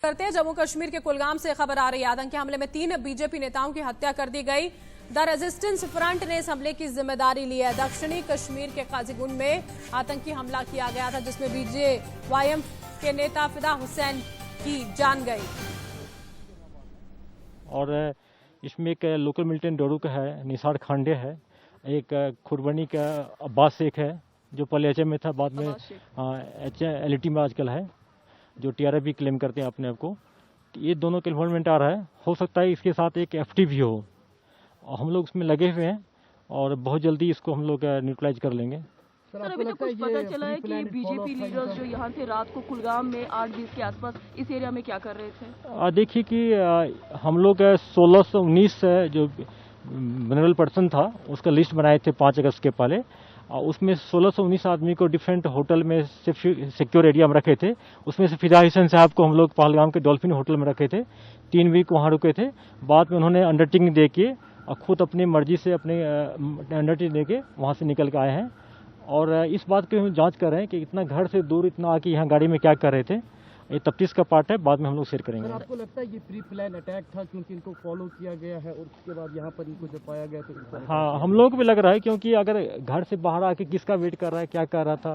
करते हैं। जम्मू कश्मीर के कुलगाम से खबर आ रही है, आतंकी हमले में 3 बीजेपी नेताओं की हत्या कर दी गई। द रेजिस्टेंस फ्रंट ने इस हमले की जिम्मेदारी ली है। दक्षिणी कश्मीर के काजीगुंड में आतंकी हमला किया गया था, जिसमें बीजेवाईएम के नेता फिदा हुसैन की जान गई। और इसमें एक लोकल मिलिटेंट डोरू का है, निसार खांडे है, एक खुरबनी का अब्बास शेख है जो पहले एचएम में था, बाद में एलईटी में आजकल है, जो टीआरएफ भी क्लेम करते हैं अपने आप को। ये दोनों का इन्वॉल्वमेंट आ रहा है। हो सकता है इसके साथ एक एफटी भी हो। हम लोग इसमें लगे हुए हैं और बहुत जल्दी इसको हम लोग न्यूट्रलाइज कर लेंगे। सर, अभी तक कुछ पता चला है कि बीजेपी लीडर्स जो यहाँ से रात को कुलगाम में 8-20 के आसपास इस एरिया में क्या कर रहे थे? देखिए कि हम लोग 16 से 19 जो वनरेबल पर्सन था उसका लिस्ट बनाए थे 5 अगस्त के पहले। उसमें 16 से 19 आदमी को डिफरेंट होटल में सिक्योर एरिया में रखे थे। उसमें से फिदा हुसैन साहब को हम लोग पहलगाम के डॉल्फिन होटल में रखे थे। 3 वीक वहाँ रुके थे। बाद में उन्होंने अंडरटेकिंग दे के और खुद अपनी मर्जी से अपने अंडरटेकिंग दे के वहाँ से निकल के आए हैं। और इस बात की हम जांच कर रहे हैं कि इतना घर से दूर इतना आके यहाँ गाड़ी में क्या कर रहे थे। ये तफ्तीश का पार्ट है, बाद में हम लोग शेयर करेंगे। सर, आपको लगता है ये प्री प्लान अटैक था क्योंकि इनको फॉलो किया गया है और उसके बाद यहाँ पर इनको जब पाया गया तो? हाँ, हम लोग को भी लग रहा है, क्योंकि अगर घर से बाहर आके किसका वेट कर रहा है, क्या कर रहा था,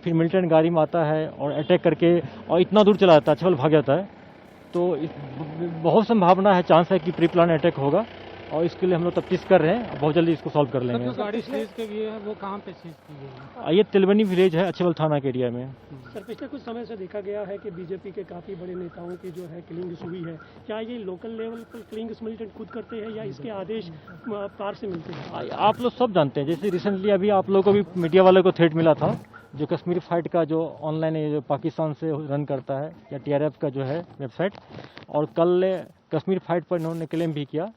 फिर मिलिटेंट गाड़ी में आता है और अटैक करके और इतना दूर चला जाता है, छबल भाग जाता है, तो बहुत संभावना है, चांस है कि प्री प्लान अटैक होगा। और इसके लिए हम लोग तफ्तीश कर रहे हैं, बहुत जल्दी इसको सॉल्व कर लेंगे। जो गाड़ी सीज की गई है वो कहाँ पे सीज की गई है? ये तिलवनी विलेज है, अच्छेबल थाना के एरिया में। सर, पिछले कुछ समय से देखा गया है कि बीजेपी के काफी बड़े नेताओं की जो है किलिंग हुई है। क्या ये लोकल लेवल पर किलिंग मिलिटेंट खुद करते हैं या इसके आदेश पार से मिलते हैं? आप लोग सब जानते हैं, जैसे रिसेंटली अभी आप लोगों को भी मीडिया वालों को थ्रेट मिला था, जो कश्मीर फाइट का जो ऑनलाइन जो पाकिस्तान से रन करता है, या टीआरएफ का जो है वेबसाइट, और कल कश्मीर फाइट पर इन्होंने क्लेम भी किया।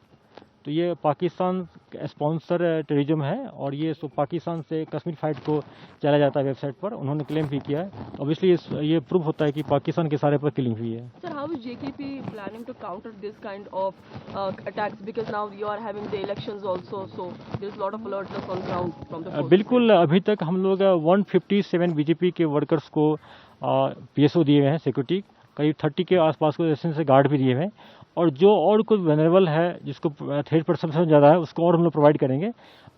तो ये पाकिस्तान स्पॉन्सर टेररिज्म है और ये पाकिस्तान से कश्मीर फाइट को चला जाता है वेबसाइट पर, उन्होंने क्लेम भी किया है। ऑब्वियसली ये प्रूव होता है कि पाकिस्तान के सारे पर किलिंग हुई है। Sir, how is JKP planning to counter this kind of attacks, because now you are having the elections also, so there is lot of alertness on ground from the? बिल्कुल, अभी तक हम लोग 157 बीजेपी के workers को PSO दिए हुए हैं सिक्योरिटी, करीब 30 के आसपास को से गार्ड भी दिए हुए हैं। और जो और कुछ वनरेबल है, जिसको थ्रेट परसेप्शन ज़्यादा है, उसको और हम लोग प्रोवाइड करेंगे।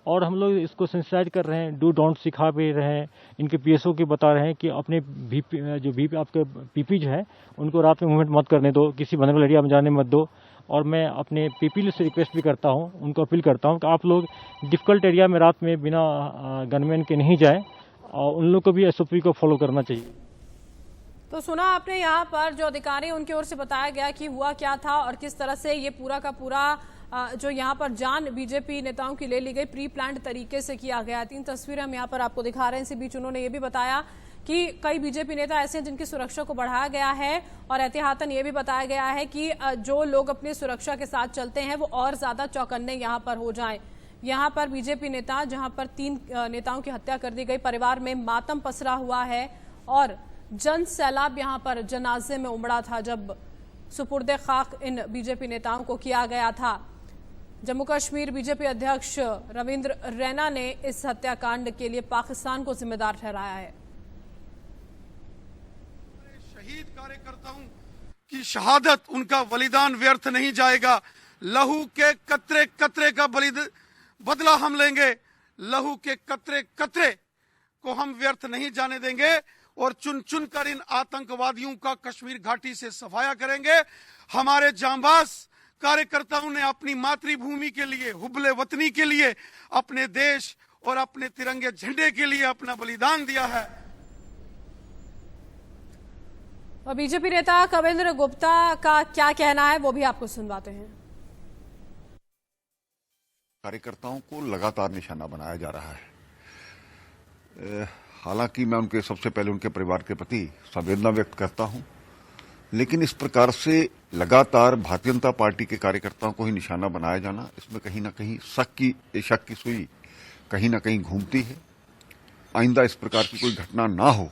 और हम लोग इसको सेंसिटाइज कर रहे हैं, डू डोंट सिखा भी रहे हैं, इनके पीएसओ के बता रहे हैं कि अपने वीपी आपके पीपी जो है उनको रात में मूवमेंट मत करने दो, किसी वनरेबल एरिया में जाने मत दो। और मैं अपने पीपी से रिक्वेस्ट भी करता हूँ, उनको अपील करता हूँ कि आप लोग डिफिकल्ट एरिया में रात में बिना गनमैन के नहीं जाएँ, और उन लोग को भी एसओपी को फॉलो करना चाहिए। तो सुना आपने, यहाँ पर जो अधिकारी उनकी ओर से बताया गया कि हुआ क्या था और किस तरह से ये पूरा का पूरा जो यहाँ पर जान बीजेपी नेताओं की ले ली गई, प्री प्लान्ड तरीके से किया गया। 3 तस्वीरें हम यहाँ पर आपको दिखा रहे हैं। इसी बीच उन्होंने ये भी बताया कि कई बीजेपी नेता ऐसे हैं जिनकी सुरक्षा को बढ़ाया गया है, और एहतियातन ये भी बताया गया है कि जो लोग अपनी सुरक्षा के साथ चलते हैं वो और ज्यादा चौकन्ने यहाँ पर हो जाएं। यहाँ पर बीजेपी नेता, जहाँ पर 3 नेताओं की हत्या कर दी गई, परिवार में मातम पसरा हुआ है और जन सैलाब यहाँ पर जनाजे में उमड़ा था जब सुपुर्दे खाक इन बीजेपी नेताओं को किया गया था। जम्मू कश्मीर बीजेपी अध्यक्ष रविंद्र रैना ने इस हत्याकांड के लिए पाकिस्तान को जिम्मेदार ठहराया है। शहीद कार्यकर्ताओं की शहादत, उनका बलिदान व्यर्थ नहीं जाएगा। लहू के कतरे कतरे का बदला हम लेंगे। लहू के कतरे कतरे को हम व्यर्थ नहीं जाने देंगे और चुन चुन कर इन आतंकवादियों का कश्मीर घाटी से सफाया करेंगे। हमारे जांबाज कार्यकर्ताओं ने अपनी मातृभूमि के लिए, हुब्बे वतनी के लिए, अपने देश और अपने तिरंगे झंडे के लिए अपना बलिदान दिया है। और बीजेपी नेता कविंद्र गुप्ता का क्या कहना है वो भी आपको सुनवाते हैं। कार्यकर्ताओं को लगातार निशाना बनाया जा रहा है। हालांकि मैं उनके सबसे पहले उनके परिवार के प्रति संवेदना व्यक्त करता हूं, लेकिन इस प्रकार से लगातार भारतीय जनता पार्टी के कार्यकर्ताओं को ही निशाना बनाया जाना, इसमें कहीं ना कहीं शक की सुई कहीं ना कहीं घूमती है। आइंदा इस प्रकार की कोई घटना ना हो,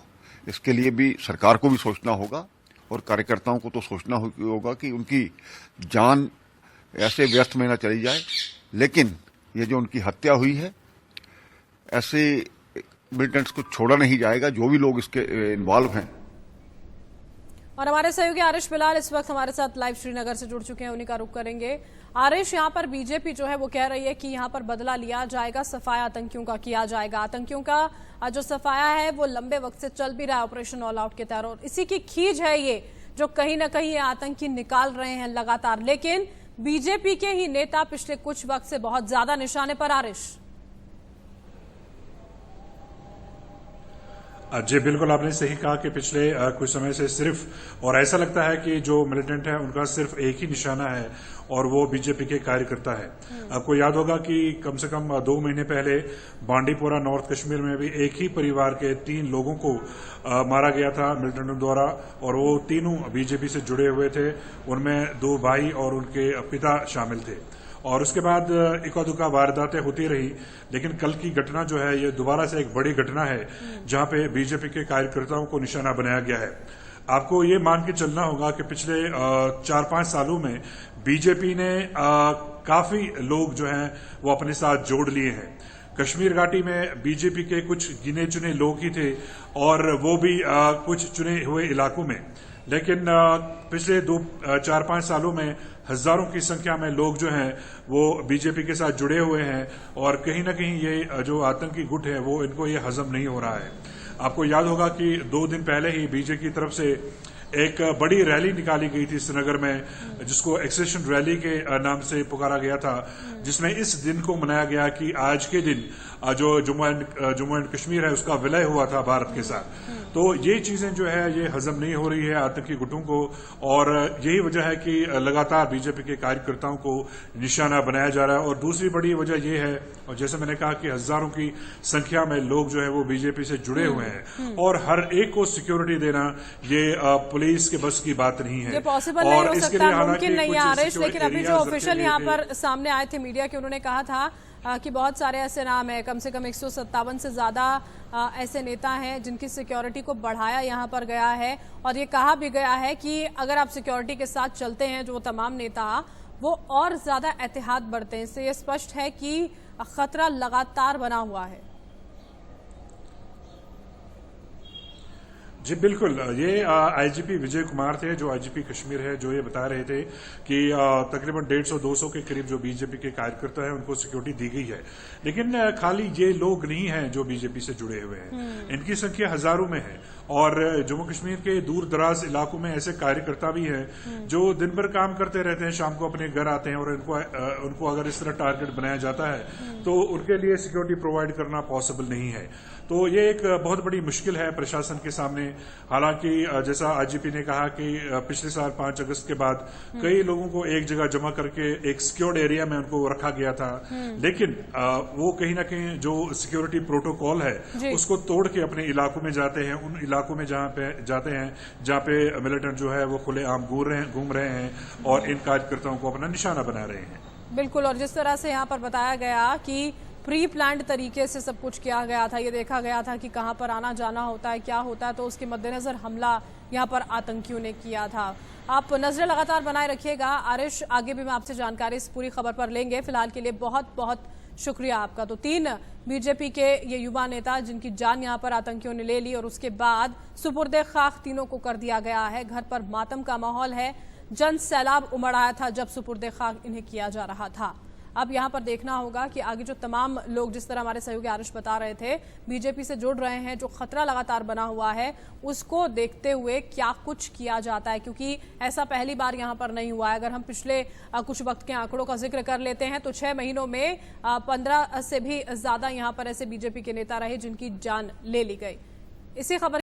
इसके लिए भी सरकार को भी सोचना होगा और कार्यकर्ताओं को तो सोचना होगा कि उनकी जान ऐसे व्यस्त में न चली जाए। लेकिन ये जो उनकी हत्या हुई है, ऐसे मिलिटेंट्स को छोड़ा नहीं जाएगा, जो भी लोग इसके इन्वॉल्व हैं। और हमारे सहयोगी आरिश बिलाल इस वक्त हमारे साथ लाइव श्रीनगर से जुड़ चुके हैं, उन्हीं का रुख करेंगे। आरिश, यहाँ पर बीजेपी जो है वो कह रही है कि यहाँ पर बदला लिया जाएगा, सफाया आतंकियों का किया जाएगा। आतंकियों का जो सफाया है वो लंबे वक्त से चल भी रहा है ऑपरेशन ऑल आउट के तहत, और इसी की खींच है ये जो कहीं ना कहीं ये आतंकी निकाल रहे हैं लगातार। लेकिन बीजेपी के ही नेता पिछले कुछ वक्त से बहुत ज्यादा निशाने पर। आरिश जी बिल्कुल, आपने सही कहा कि पिछले कुछ समय से सिर्फ, और ऐसा लगता है कि जो मिलिटेंट है उनका सिर्फ एक ही निशाना है और वो बीजेपी के कार्यकर्ता है। आपको याद होगा कि कम से कम 2 महीने पहले बांडीपोरा नॉर्थ कश्मीर में भी एक ही परिवार के 3 लोगों को मारा गया था मिलिटेंटों द्वारा, और वो तीनों बीजेपी से जुड़े हुए थे। उनमें 2 भाई और उनके पिता शामिल थे, और उसके बाद इक्का-दुक्का वारदातें होती रही। लेकिन कल की घटना जो है ये दोबारा से एक बड़ी घटना है जहां पे बीजेपी के कार्यकर्ताओं को निशाना बनाया गया है। आपको ये मान के चलना होगा कि पिछले 4-5 सालों में बीजेपी ने काफी लोग जो हैं वो अपने साथ जोड़ लिए हैं। कश्मीर घाटी में बीजेपी के कुछ गिने चुने लोग ही थे, और वो भी कुछ चुने हुए इलाकों में। लेकिन पिछले 4-5 सालों में हजारों की संख्या में लोग जो हैं वो बीजेपी के साथ जुड़े हुए हैं, और कहीं ना कहीं ये जो आतंकी गुट है वो इनको ये हजम नहीं हो रहा है। आपको याद होगा कि 2 दिन पहले ही बीजेपी की तरफ से एक बड़ी रैली निकाली गई थी श्रीनगर में, जिसको एक्सेशन रैली के नाम से पुकारा गया था, जिसमें इस दिन को मनाया गया कि आज के दिन जो जम्मू एंड कश्मीर है उसका विलय हुआ था भारत के साथ। तो ये चीजें जो है ये हजम नहीं हो रही है आतंकी गुटों को, और यही वजह है कि लगातार बीजेपी के कार्यकर्ताओं को निशाना बनाया जा रहा है। और दूसरी बड़ी वजह ये है, और जैसे मैंने कहा कि हजारों की संख्या में लोग जो है वो बीजेपी से जुड़े हुए हैं, और हर एक को सिक्योरिटी देना ये पुलिस के बस की बात नहीं है। ये पॉसिबल नहीं हो सकता, मुमकिन नहीं है आरिश। लेकिन अभी जो ऑफिशियल यहाँ पर सामने आए थे मीडिया के, उन्होंने कहा था कि बहुत सारे ऐसे नाम है, कम से कम 157 से ज्यादा ऐसे नेता हैं जिनकी सिक्योरिटी को बढ़ाया यहाँ पर गया है, और ये कहा भी गया है कि अगर आप सिक्योरिटी के साथ चलते हैं जो तमाम नेता वो और ज्यादा एहतियात बरतें। इससे ये स्पष्ट है कि खतरा लगातार बना हुआ है। जी बिल्कुल, ये आईजीपी विजय कुमार थे जो आईजीपी कश्मीर है, जो ये बता रहे थे कि तकरीबन 150-200 के करीब जो बीजेपी के कार्यकर्ता हैं उनको सिक्योरिटी दी गई है। लेकिन खाली ये लोग नहीं हैं जो बीजेपी से जुड़े हुए हैं, इनकी संख्या हजारों में है। और जम्मू कश्मीर के दूर दराज इलाकों में ऐसे कार्यकर्ता भी हैं जो दिन भर काम करते रहते हैं, शाम को अपने घर आते हैं, और उनको अगर इस तरह टारगेट बनाया जाता है तो उनके लिए सिक्योरिटी प्रोवाइड करना पॉसिबल नहीं है। तो ये एक बहुत बड़ी मुश्किल है प्रशासन के सामने। हालांकि जैसा आईजीपी ने कहा कि पिछले साल 5 अगस्त के बाद कई लोगों को एक जगह जमा करके एक सिक्योर्ड एरिया में उनको रखा गया था, लेकिन वो कहीं ना कहीं जो सिक्योरिटी प्रोटोकॉल है उसको तोड़ के अपने इलाकों में जाते हैं, उन इलाकों में जहां पे जाते हैं जहां पे मिलिटेंट जो है वो खुलेआम घूम रहे हैं और इन कार्यकर्ताओं को अपना निशाना बना रहे हैं। बिल्कुल, और जिस तरह से यहाँ पर बताया गया कि प्री प्लान्ड तरीके से सब कुछ किया गया था, ये देखा गया था कि कहां पर आना जाना होता है, क्या होता है, तो उसके मद्देनजर हमला यहां पर आतंकियों ने किया था। आप नजरें लगातार बनाए रखिएगा आरिश, आगे भी मैं आपसे जानकारी इस पूरी खबर पर लेंगे। फिलहाल के लिए बहुत बहुत शुक्रिया आपका। तो 3 बीजेपी के ये युवा नेता जिनकी जान यहां पर आतंकियों ने ले ली, और उसके बाद सुपुर्दे खाक तीनों को कर दिया गया है। घर पर मातम का माहौल है, जन सैलाब उमड़ आया था जब सुपुर्दे खाक इन्हें किया जा रहा था। अब यहाँ पर देखना होगा कि आगे जो तमाम लोग, जिस तरह हमारे सहयोगी आरिश बता रहे थे, बीजेपी से जुड़ रहे हैं, जो खतरा लगातार बना हुआ है उसको देखते हुए क्या कुछ किया जाता है, क्योंकि ऐसा पहली बार यहाँ पर नहीं हुआ है। अगर हम पिछले कुछ वक्त के आंकड़ों का जिक्र कर लेते हैं तो 6 महीनों में 15 से भी ज्यादा यहाँ पर ऐसे बीजेपी के नेता रहे जिनकी जान ले ली गई। इसी खबर